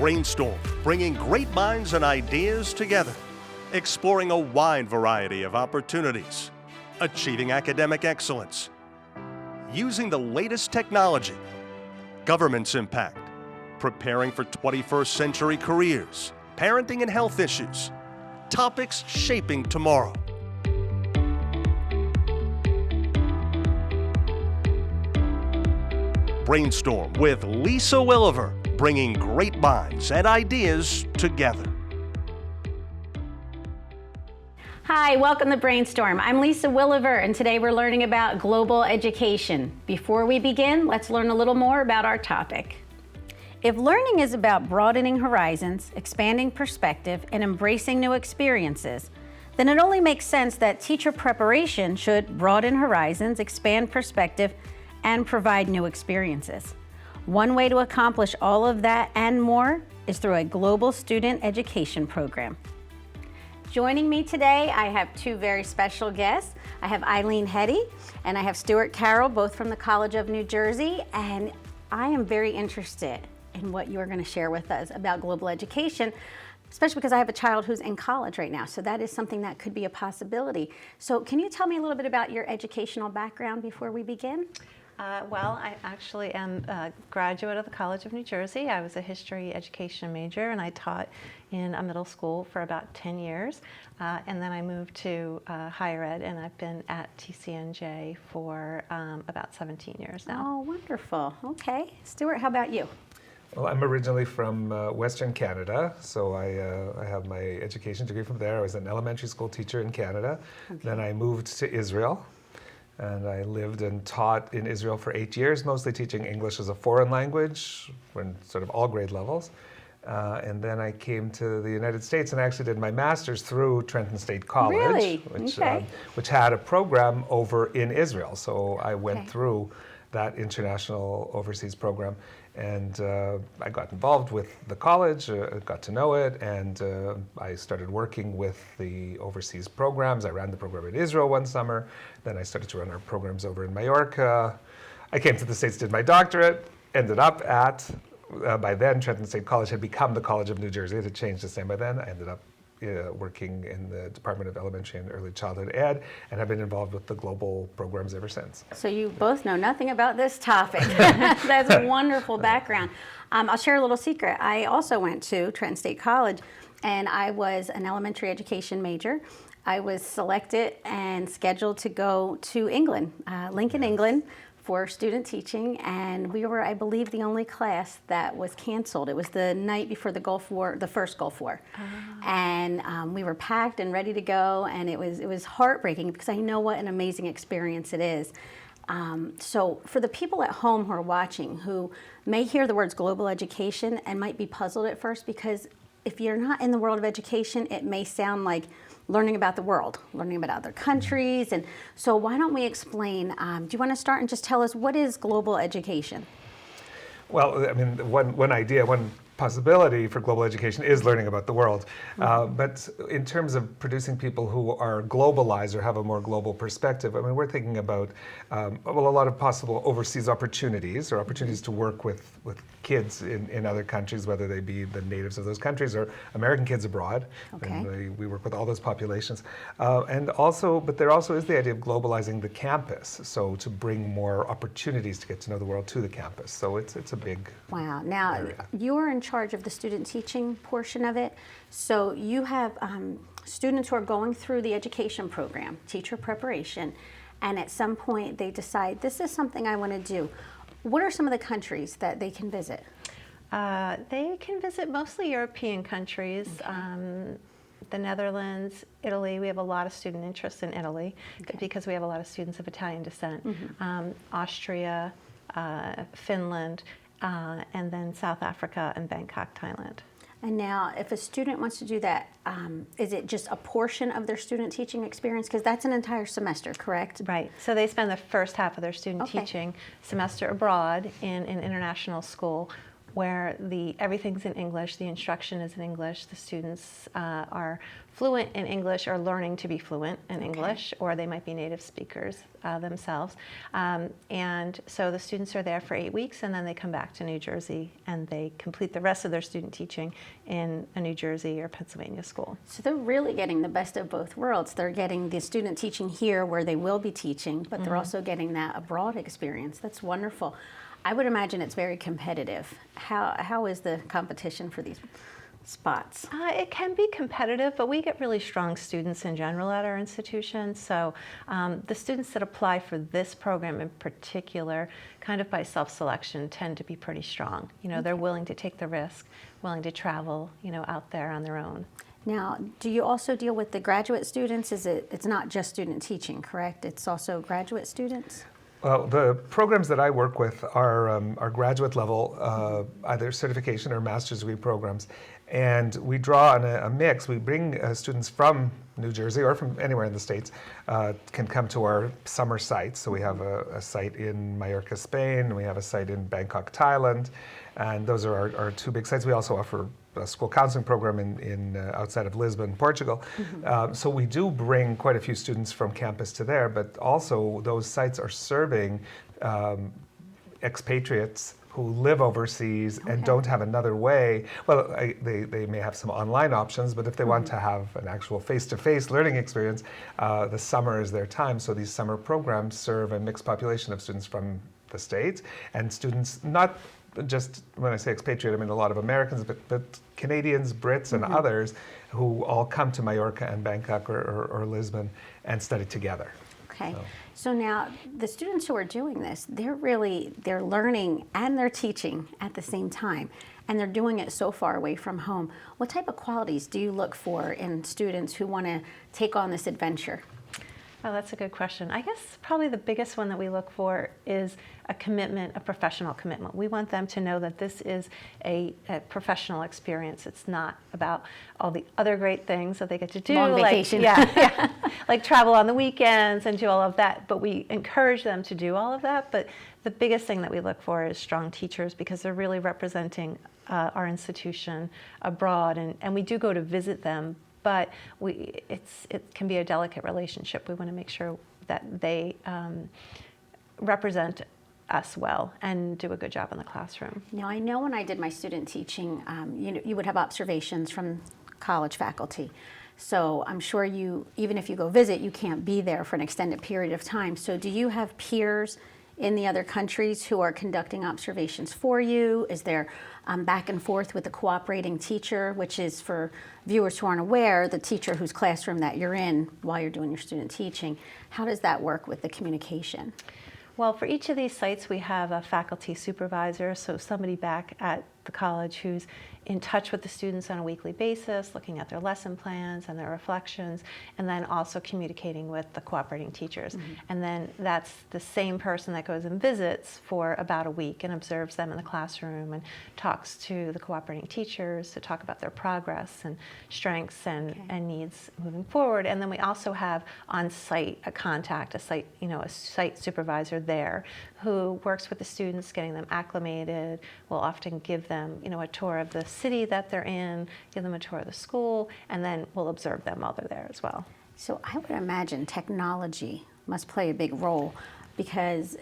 Brainstorm, bringing great minds and ideas together, exploring a wide variety of opportunities, achieving academic excellence, using the latest technology, government's impact, preparing for 21st century careers, parenting and health issues, topics shaping tomorrow. Brainstorm with Lisa Willever, bringing great minds and ideas together. Hi, welcome to Brainstorm. I'm Lisa Willever, and today we're learning about global education. Before we begin, let's learn a little more about our topic. If learning is about broadening horizons, expanding perspective, and embracing new experiences, then it only makes sense that teacher preparation should broaden horizons, expand perspective, and provide new experiences. One way to accomplish all of that and more is through a global student education program. Joining me today, I have two very special guests. I have Eileen Hetty and I have Stuart Carroll, both from the College of New Jersey, and I am very interested in what you are going to share with us about global education, especially because I have a child who's in college right now, so that is something that could be a possibility. So can you tell me a little bit about your educational background before we begin? Well, I actually am a graduate of the College of New Jersey. I was a history education major, and I taught in a middle school for about 10 years. And then I moved to higher ed, and I've been at TCNJ for about 17 years now. Oh, wonderful. Okay. Stuart, how about you? Well, I'm originally from Western Canada, so I have my education degree from there. I was an elementary school teacher in Canada. Okay. Then I moved to Israel. And I lived and taught in Israel for 8 years, mostly teaching English as a foreign language, in sort of all grade levels. And then I came to the United States and actually did my master's through Trenton State College, really? Which had a program over in Israel. So I went through that international overseas program. And I got involved with the college, got to know it, and I started working with the overseas programs. I ran the program in Israel one summer. Then I started to run our programs over in Mallorca. I came to the States, did my doctorate, ended up at, by then Trenton State College had become the College of New Jersey. It had changed its name by then. I ended up working in the Department of Elementary and Early Childhood Ed, and have been involved with the global programs ever since. So you both know nothing about this topic. That's a wonderful background. I'll share a little secret. I also went to Trenton State College, and I was an elementary education major. I was selected and scheduled to go to England, Lincoln, England, for student teaching, and we were, I believe, the only class that was canceled. It was the night before the Gulf War, the first Gulf War, and we were packed and ready to go, and it was heartbreaking because I know what an amazing experience it is. So for the people at home who are watching, who may hear the words global education and might be puzzled at first, because if you're not in the world of education, it may sound like learning about the world, learning about other countries. And so why don't we explain, do you want to start and just tell us what is global education? Well, I mean, one idea, one possibility for global education is learning about the world. But in terms of producing people who are globalized or have a more global perspective, I mean, we're thinking about a lot of possible overseas opportunities, or opportunities to work with kids in other countries, whether they be the natives of those countries or American kids abroad. Okay. And we work with all those populations. But there also is the idea of globalizing the campus, so to bring more opportunities to get to know the world to the campus. So it's a big Wow. Now, area. you're in charge of the student teaching portion of it. So you have students who are going through the education program, teacher preparation, and at some point they decide, this is something I want to do. What are some of the countries that they can visit? They can visit mostly European countries, the Netherlands, Italy. We have a lot of student interest in Italy because we have a lot of students of Italian descent. Austria, Finland, and then South Africa and Bangkok, Thailand. And now, if a student wants to do that, is it just a portion of their student teaching experience? Because that's an entire semester, correct? Right. So they spend the first half of their student teaching semester abroad in an international school, where everything's in English, the instruction is in English, the students are fluent in English or learning to be fluent in English, or they might be native speakers themselves. And so the students are there for 8 weeks, and then they come back to New Jersey and they complete the rest of their student teaching in a New Jersey or Pennsylvania school. So they're really getting the best of both worlds. They're getting the student teaching here where they will be teaching, but they're also getting that abroad experience. That's wonderful. I would imagine it's very competitive. How is the competition for these spots? It can be competitive, but we get really strong students in general at our institution. So the students that apply for this program in particular, kind of by self-selection, tend to be pretty strong. You know, they're willing to take the risk, willing to travel, you know, out there on their own. Now, do you also deal with the graduate students? It's not just student teaching, correct? It's also graduate students? Well, the programs that I work with are graduate level, either certification or master's degree programs. And we draw on a mix. We bring students from New Jersey or from anywhere in the States can come to our summer sites. So we have a site in Mallorca, Spain. We have a site in Bangkok, Thailand. And those are our two big sites. We also offer a school counseling program in outside of Lisbon, Portugal. So we do bring quite a few students from campus to there, but also those sites are serving expatriates who live overseas and don't have another way. Well, they may have some online options, but if they want to have an actual face-to-face learning experience, the summer is their time. So these summer programs serve a mixed population of students from the States and students not just, when I say expatriate, I mean a lot of Americans, but Canadians, Brits, and others who all come to Mallorca and Bangkok or Lisbon and study together. Okay. So now the students who are doing this, they're learning and they're teaching at the same time, and they're doing it so far away from home. What type of qualities do you look for in students who want to take on this adventure? Oh, that's a good question. I guess probably the biggest one that we look for is a commitment, a professional commitment. We want them to know that this is a professional experience. It's not about all the other great things that they get to do. Long vacation. Like travel on the weekends and do all of that. But we encourage them to do all of that. But the biggest thing that we look for is strong teachers, because they're really representing our institution abroad. And we do go to visit them, but it can be a delicate relationship. We want to make sure that they represent us well and do a good job in the classroom. Now, I know when I did my student teaching, you would have observations from college faculty. So I'm sure even if you go visit, you can't be there for an extended period of time. So do you have peers in the other countries who are conducting observations for you? Is there back and forth with the cooperating teacher, which is, for viewers who aren't aware, the teacher whose classroom that you're in while you're doing your student teaching? How does that work with the communication? Well, for each of these sites, we have a faculty supervisor, so somebody back at the college who's in touch with the students on a weekly basis, looking at their lesson plans and their reflections, and then also communicating with the cooperating teachers. And then that's the same person that goes and visits for about a week and observes them in the classroom and talks to the cooperating teachers to talk about their progress and strengths and needs moving forward. And then we also have on-site a site supervisor there who works with the students, getting them acclimated. We'll often give them, a tour of the city that they're in, give them a tour of the school, and then we'll observe them while they're there as well. So I would imagine technology must play a big role, because,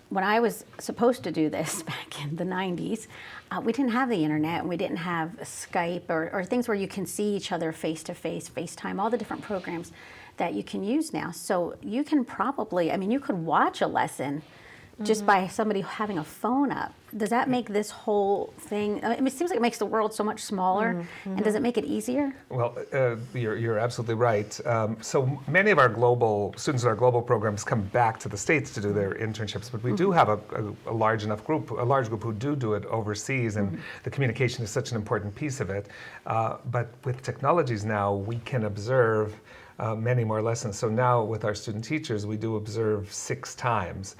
when I was supposed to do this back in the 90s, we didn't have the internet, and we didn't have Skype or things where you can see each other face-to-face, FaceTime, all the different programs that you can use now. So you can probably, you could watch a lesson just by somebody having a phone up. Does that make this whole thing, it seems like it makes the world so much smaller, and does it make it easier? Well, you're absolutely right. So many of our students in our global programs come back to the States to do their internships, but we do have a large group who do it overseas, and the communication is such an important piece of it. But with technologies now, we can observe many more lessons. So now with our student teachers, we do observe 6 times.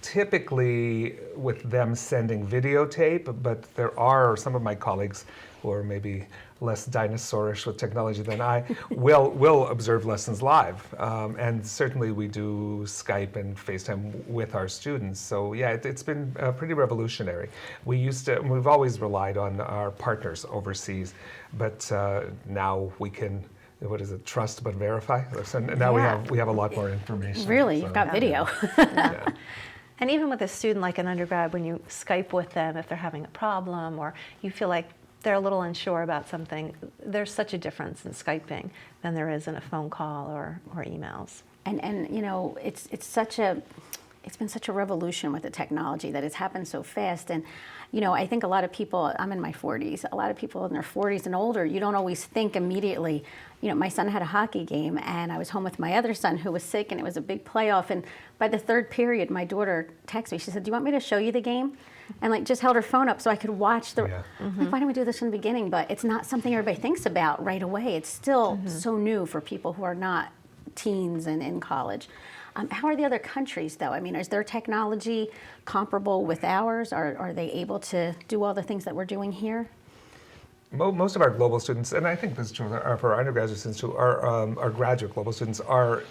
Typically with them sending videotape, but there are some of my colleagues who are maybe less dinosaurish with technology than I, will observe lessons live. And certainly we do Skype and FaceTime with our students. So yeah, it's been pretty revolutionary. We've always relied on our partners overseas, but now we can, what is it, trust but verify? So now we have a lot more information. Really, so, you've got video. Yeah. And even with a student like an undergrad, when you Skype with them, if they're having a problem or you feel like they're a little unsure about something, there's such a difference in Skyping than there is in a phone call or emails. And you know, it's been such a revolution with the technology that it's happened so fast. And you know, I think a lot of people, I'm in my 40s, a lot of people in their 40s and older, you don't always think immediately. You know, my son had a hockey game and I was home with my other son who was sick and it was a big playoff. And by the third period, my daughter texted me. She said, "Do you want me to show you the game?" And like just held her phone up so I could watch the, like, why don't we do this from the beginning? But it's not something everybody thinks about right away. It's still so new for people who are not teens and in college. How are the other countries, though? I mean, is their technology comparable with ours? Are they able to do all the things that we're doing here? Most of our global students, and I think this is true for our undergraduate students too, our graduate global students are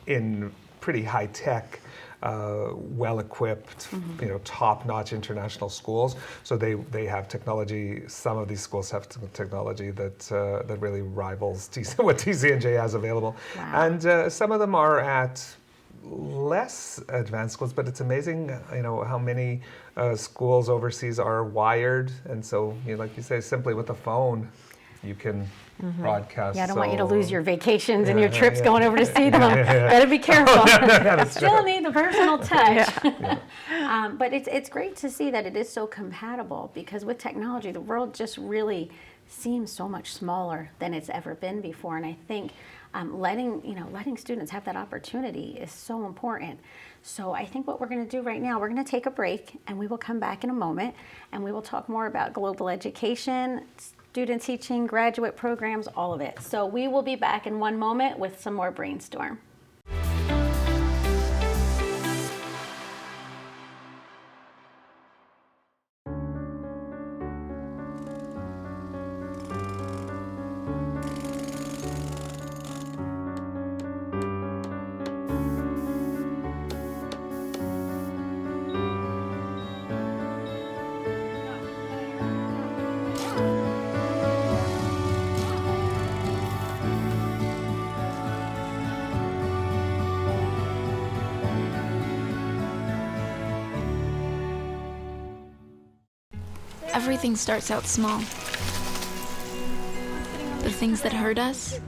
in pretty high tech, well-equipped, you know, top-notch international schools. So they have technology. Some of these schools have technology that really rivals what TCNJ has available, and some of them are at less advanced schools. But it's amazing, you know, how many schools overseas are wired, and so, you know, like you say, simply with a phone, you can broadcast. Yeah, I don't want you to lose your vacations and your trips going over to see them. Better be careful. Still need the personal touch. But it's great to see that it is so compatible, because with technology, the world just really seems so much smaller than it's ever been before. And I think letting students have that opportunity is so important. So I think what we're going to do right now, we're going to take a break, and we will come back in a moment, and we will talk more about global education, student teaching, graduate programs, all of it. So we will be back in one moment with some more Brainstorm. Everything starts out small. The things that hurt us,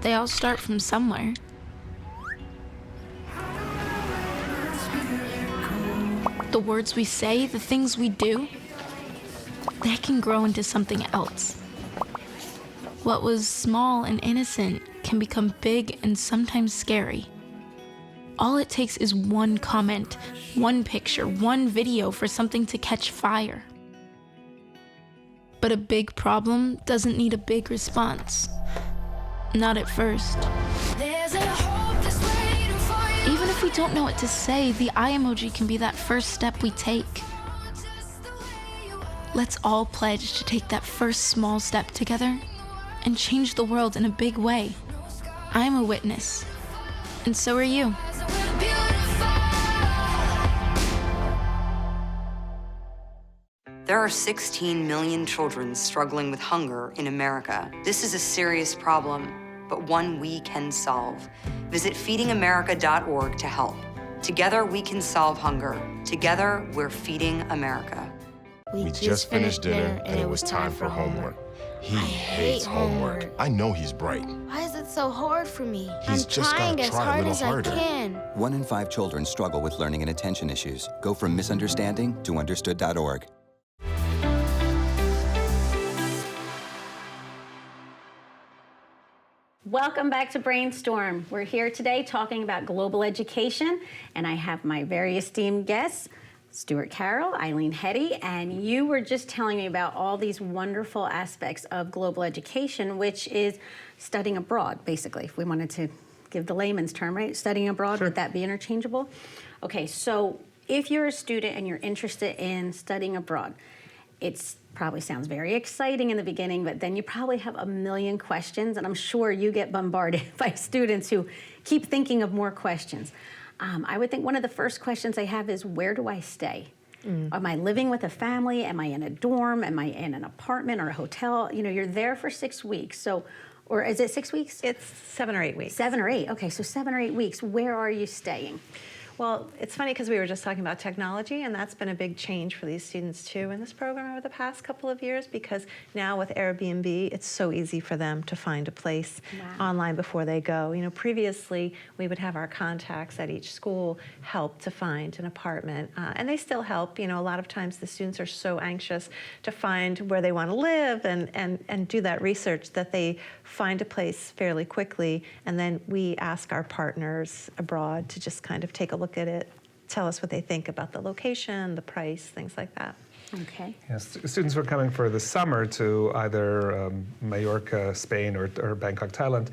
they all start from somewhere. The words we say, the things we do, they can grow into something else. What was small and innocent can become big and sometimes scary. All it takes is one comment, one picture, one video for something to catch fire. But a big problem doesn't need a big response. Not at first. Even if we don't know what to say, the eye emoji can be that first step we take. Let's all pledge to take that first small step together and change the world in a big way. I'm a witness, and so are you. There are 16 million children struggling with hunger in America. This is a serious problem, but one we can solve. Visit feedingamerica.org to help. Together we can solve hunger. Together we're feeding America. We just finished dinner and it was time for homework. He hates homework. I know he's bright. Why is it so hard for me? He's just gotta I'm trying as try a hard little as harder. I can. 1 in 5 children struggle with learning and attention issues. Go from misunderstanding to understood.org. Welcome back to Brainstorm. We're here today talking about global education, and I have my very esteemed guests, Stuart Carroll, Eileen Hetty, and you were just telling me about all these wonderful aspects of global education, which is studying abroad, basically, if we wanted to give the layman's term, right? Studying abroad, would that be interchangeable? Okay, so if you're a student and you're interested in studying abroad, it's Probably sounds very exciting in the beginning, but then you probably have a million questions, and I'm sure you get bombarded by students who keep thinking of more questions. I would think one of the first questions they have is, where do I stay? Am I living with a family? Am I in a dorm? Am I in an apartment or a hotel? You know, you're there for 6 weeks. So, or is it 6 weeks? It's 7 or 8 weeks. 7 or 8. Okay, so 7 or 8 weeks. Where are you staying? Well, it's funny because we were just talking about technology, and that's been a big change for these students too in this program over the past couple of years, because now with Airbnb, it's so easy for them to find a place online before they go. You know, previously we would have our contacts at each school help to find an apartment, and they still help. You know, a lot of times the students are so anxious to find where they want to live and do that research that they find a place fairly quickly, and then we ask our partners abroad to just kind of take a look at it, tell us what they think about the location, the price, things like that. Okay. Yes, students were coming for the summer to either Mallorca, Spain, or Bangkok, Thailand.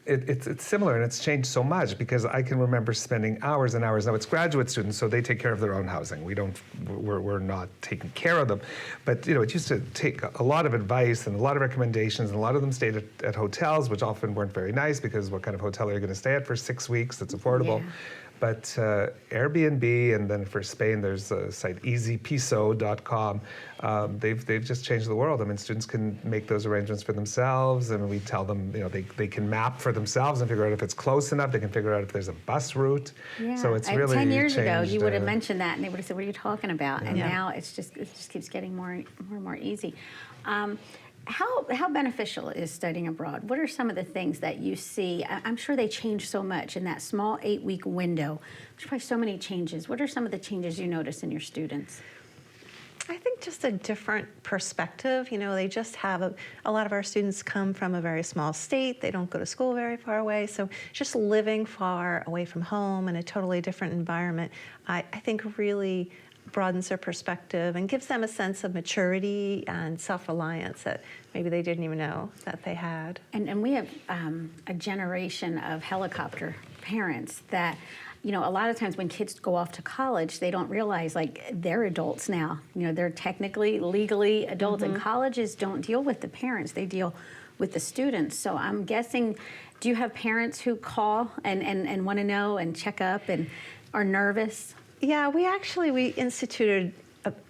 It's similar, and it's changed so much because I can remember spending hours and hours. Now it's graduate students, so they take care of their own housing. We're not taking care of them, but you know, it used to take a lot of advice and a lot of recommendations, and a lot of them stayed at hotels, which often weren't very nice because what kind of hotel are you going to stay at for 6 weeks that's affordable? Yeah. But Airbnb, and then for Spain, there's a site easypiso.com. They've just changed the world. I mean, students can make those arrangements for themselves, and we tell them, you know, they can map for themselves and figure out if it's close enough. They can figure out if there's a bus route. Yeah. So it's really 10 years ago, changed, you would have mentioned that, and they would have said, "What are you talking about?" And Yeah. now it just keeps getting more and more easy. How beneficial is studying abroad? What are some of the things that you see? I'm sure they change so much in that small 8-week window. There's probably so many changes. What are some of the changes you notice in your students? I think just a different perspective. You know, they just have a lot of our students come from a very small state. They don't go to school very far away. So just living far away from home in a totally different environment, I think really broadens their perspective and gives them a sense of maturity and self-reliance that maybe they didn't even know that they had. And we have a generation of helicopter parents that, you know, a lot of times when kids go off to college, they don't realize, like, they're adults now. You know, they're technically, legally adults, and colleges don't deal with the parents. They deal with the students. So I'm guessing, do you have parents who call and want to know and check up and are nervous? Yeah, we instituted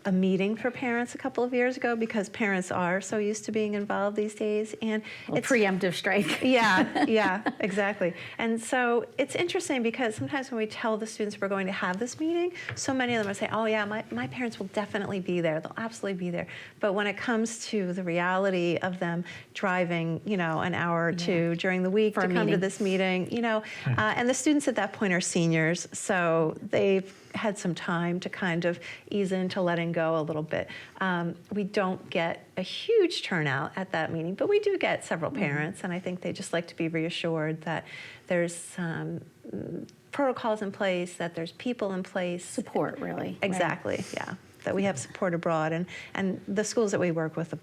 a meeting for parents a couple of years ago because parents are so used to being involved these days, and it's preemptive strike. Yeah, exactly. And so it's interesting because sometimes when we tell the students we're going to have this meeting, so many of them will say, "Oh yeah, my parents will definitely be there. They'll absolutely be there." But when it comes to the reality of them driving, you know, an hour or two during the week to come to this meeting, you know, and the students at that point are seniors, so they've had some time to kind of ease into letting go a little bit. We don't get a huge turnout at that meeting, but we do get several parents, and I think they just like to be reassured that there's protocols in place, that there's people in place. Support, really. Exactly, right? Yeah. That we have support abroad, and the schools that we work with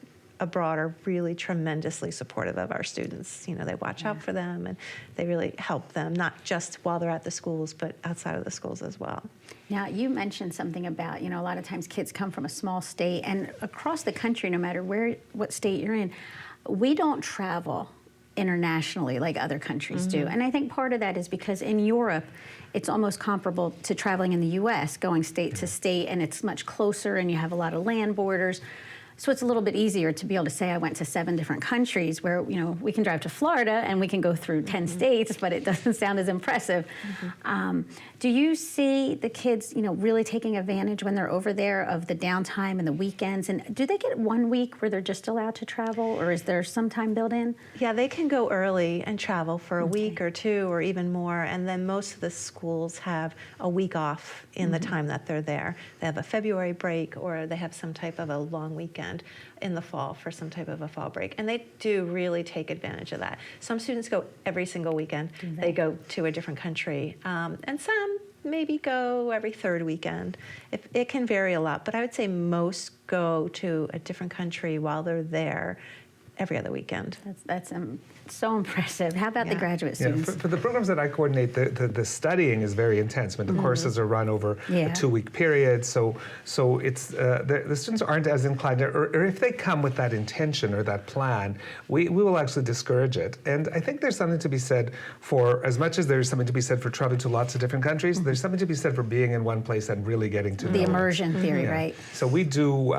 abroad are really tremendously supportive of our students. You know, they watch out for them, and they really help them, not just while they're at the schools, but outside of the schools as well. Now, you mentioned something about, you know, a lot of times kids come from a small state, and across the country, no matter what state you're in, we don't travel internationally like other countries do. And I think part of that is because in Europe, it's almost comparable to traveling in the US, going state to state, and it's much closer, and you have a lot of land borders. So it's a little bit easier to be able to say I went to 7 different countries, where, you know, we can drive to Florida and we can go through 10 states, but it doesn't sound as impressive. Do you see the kids, you know, really taking advantage when they're over there of the downtime and the weekends? And do they get 1 week where they're just allowed to travel, or is there some time built in? Yeah, they can go early and travel for a week or 2 or even more, and then most of the schools have a week off in the time that they're there. They have a February break, or they have some type of a long weekend in the fall for some type of a fall break, and they do really take advantage of that. Some students go every single weekend. They go to a different country, and some maybe go every 3rd weekend. It can vary a lot, but I would say most go to a different country while they're there every other weekend. That's So impressive. How about the graduate Yeah, students? for the programs that I coordinate, the studying is very intense. I mean, the courses are run over a 2-week period, so it's the students aren't as inclined, or if they come with that intention or that plan, we will actually discourage it. And I think there's something to be said for, as much as there's something to be said for traveling to lots of different countries, there's something to be said for being in one place and really getting to know The it. immersion theory, right? So we do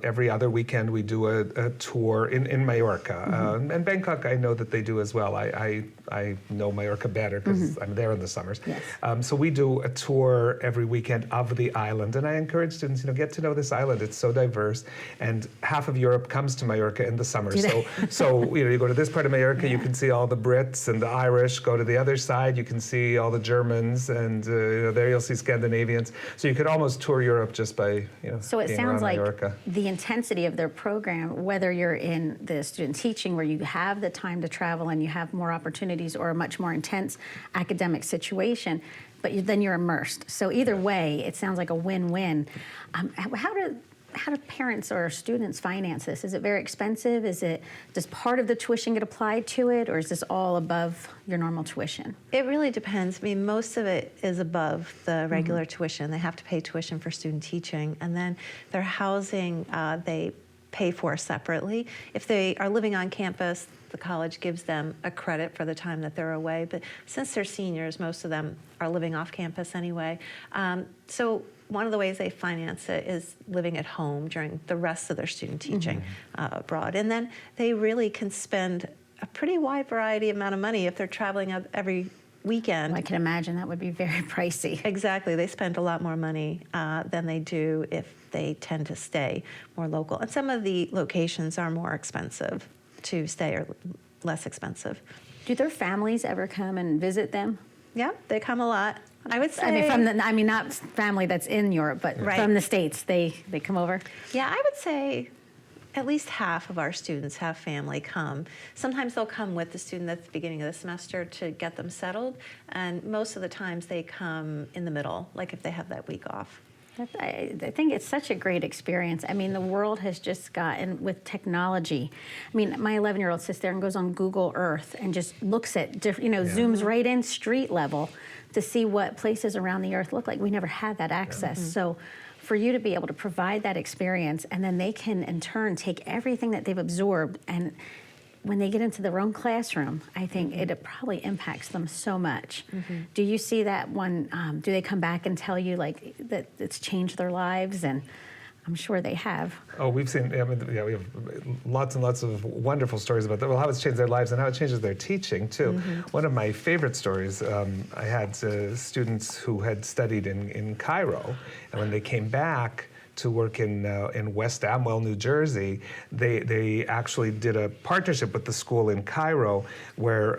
every other weekend we do a tour in Mallorca, and Bangkok I know that they do as well. I know Mallorca better because I'm there in the summers. Yes. So we do a tour every weekend of the island, and I encourage students, get to know this island. It's so diverse, and half of Europe comes to Mallorca in the summer. So you go to this part of Mallorca, you can see all the Brits and the Irish. Go to the other side, you can see all the Germans, and there you'll see Scandinavians. So you could almost tour Europe just by So it being sounds around like Mallorca. the intensity of their program, whether you're in the student teaching where you have the time to travel and you have more opportunities, or a much more intense academic situation, but then you're immersed. So either way, it sounds like a win-win. How do parents or students finance this? Is it very expensive? Does part of the tuition get applied to it, or is this all above your normal tuition? It really depends. I mean, most of it is above the regular tuition. They have to pay tuition for student teaching, and then their housing they pay for separately. If they are living on campus, the college gives them a credit for the time that they're away. But since they're seniors, most of them are living off campus anyway. So one of the ways they finance it is living at home during the rest of their student teaching abroad. And then they really can spend a pretty wide variety amount of money if they're traveling up every weekend. Well, I can imagine that would be very pricey. Exactly. They spend a lot more money than they do if they tend to stay more local. And some of the locations are more expensive to stay, or less expensive. Do their families ever come and visit them? Yeah, they come a lot. I would say. I mean, not family that's in Europe, but from the States, they come over? Yeah, I would say at least half of our students have family come. Sometimes they'll come with the student at the beginning of the semester to get them settled, and most of the times they come in the middle, like if they have that week off. I think it's such a great experience. I mean, the world has just gotten with technology. I mean, my 11-year-old sits there and goes on Google Earth and just looks at different, zooms right in street level to see what places around the earth look like. We never had that access. So for you to be able to provide that experience, and then they can in turn take everything that they've absorbed, and when they get into their own classroom, I think it probably impacts them so much. Do you see that one? Do they come back and tell you like that it's changed their lives? And I'm sure they have. Oh, we've seen. I mean, we have lots and lots of wonderful stories about that. Well, how it's changed their lives and how it changes their teaching too. One of my favorite stories. I had students who had studied in Cairo, and when they came back to work in West Amwell, New Jersey, they actually did a partnership with the school in Cairo, where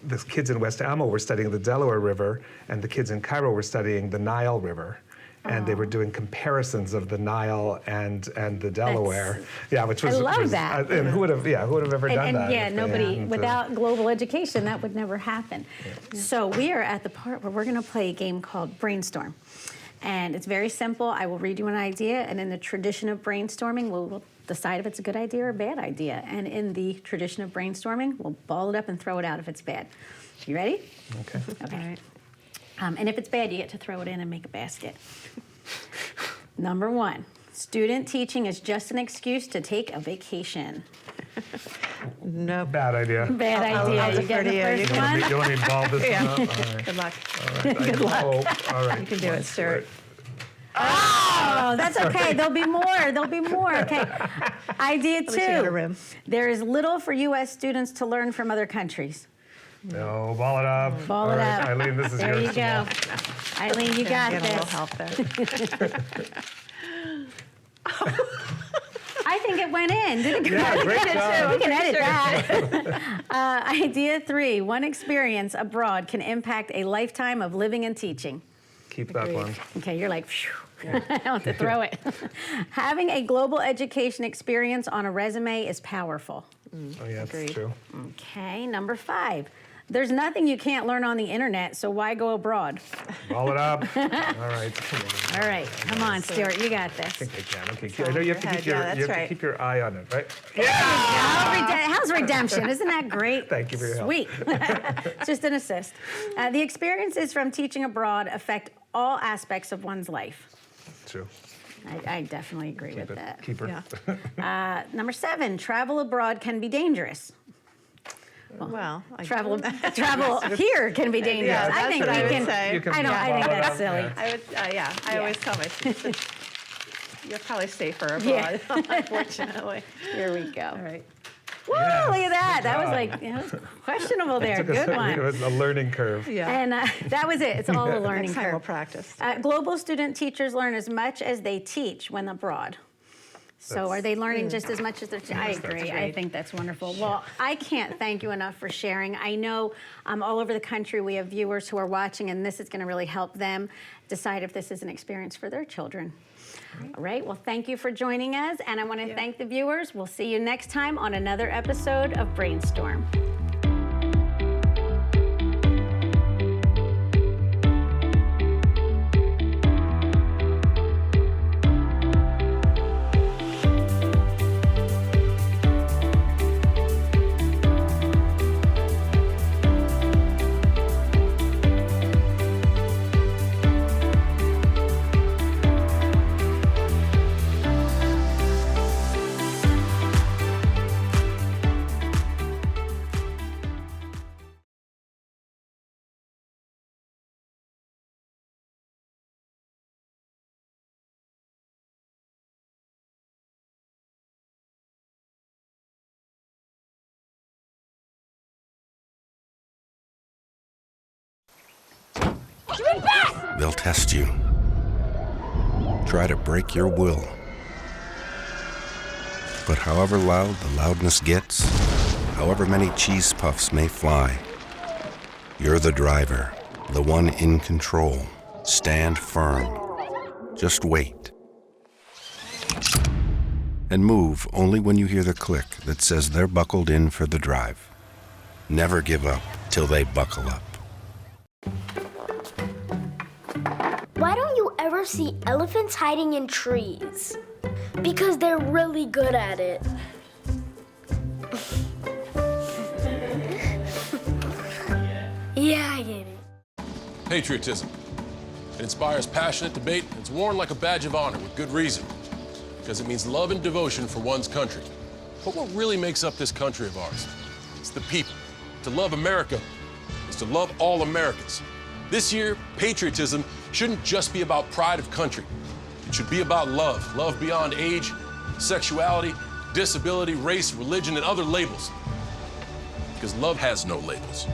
the kids in West Amwell were studying the Delaware River, and the kids in Cairo were studying the Nile River. And they were doing comparisons of the Nile and the Delaware. Which was. I love that. And who would have ever done that? Yeah, nobody. Without global education, that would never happen. So we are at the part where we're going to play a game called Brainstorm. And it's very simple. I will read you an idea, and in the tradition of brainstorming, we'll decide if it's a good idea or a bad idea. And in the tradition of brainstorming, we'll ball it up and throw it out if it's bad. You ready? Okay. Okay. All right. And if it's bad, you get to throw it in and make a basket. Number 1, student teaching is just an excuse to take a vacation. No. Bad idea. Bad idea. I'll You defer get the to you. first You one? You want me to ball this one up? All right. Good luck. All right. Good luck. All right. You can do it, Stuart. Oh, that's okay. There'll be more. There'll be more. Okay. Idea least you got a 2. rim. There is little for U.S. students to learn from other countries. No, ball it up. Ball All it right, up. Eileen, this is There yours. you go. Eileen, you got Get a little this. help there. I think it went in. Did it? Yeah, great job. We can edit that. Idea 3. One experience abroad can impact a lifetime of living and teaching. Keep that one. Okay, you're like, phew. I don't have to throw it. Having a global education experience on a resume is powerful. Oh, yeah, that's Agreed. true. Okay, number 5. There's nothing you can't learn on the internet, so why go abroad? Roll it up. All right. Come on. All right, come on, Stuart, you got I this. think I can. Okay. I know you have to keep your eye on it, right? How's redemption? Isn't that great? Thank you for your help. Sweet. Just an assist. The experiences from teaching abroad affect all aspects of one's life. True. I definitely agree with that. Keep her. Yeah. Number 7, travel abroad can be dangerous. Well, Travel here can be dangerous. Yeah, I think that's what I we would can. say. I think that's silly. Yeah. I would, I always tell my students, you're probably safer abroad, Yeah. unfortunately. Here we go. All right. Woo, Yes, look at that. good That was job. like, it was questionable there. Good It one. was a learning curve. Yeah. And that was it. It's all a learning Next time we'll curve. practice. Global student teachers learn as much as they teach when abroad. So are they learning just as much as they're I agree. I think that's wonderful. Well, I can't thank you enough for sharing. I know all over the country we have viewers who are watching, and this is going to really help them decide if this is an experience for their children. All right. Well, thank you for joining us, and I want to thank the viewers. We'll see you next time on another episode of Brainstorm. They'll test you. Try to break your will. But however loud the loudness gets, however many cheese puffs may fly, you're the driver, the one in control. Stand firm. Just wait. And move only when you hear the click that says they're buckled in for the drive. Never give up till they buckle up. Why don't you ever see elephants hiding in trees? Because they're really good at it. Yeah, I get it. Patriotism. It inspires passionate debate, and it's worn like a badge of honor with good reason. Because it means love and devotion for one's country. But what really makes up this country of ours? It's the people. To love America is to love all Americans. This year, patriotism shouldn't just be about pride of country. It should be about love. Love beyond age, sexuality, disability, race, religion, and other labels. Because love has no labels.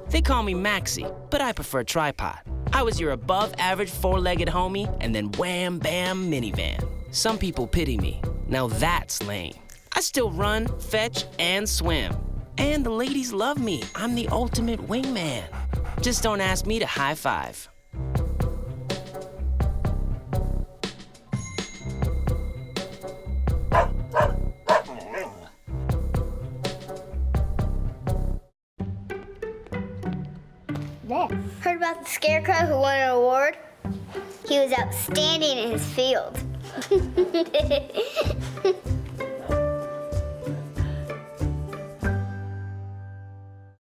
They call me Maxie, but I prefer tripod. I was your above-average four-legged homie, and then wham, bam, minivan. Some people pity me. Now that's lame. I still run, fetch, and swim. And the ladies love me. I'm the ultimate wingman. Just don't ask me to high five. Heard about the scarecrow who won an award? He was outstanding in his field.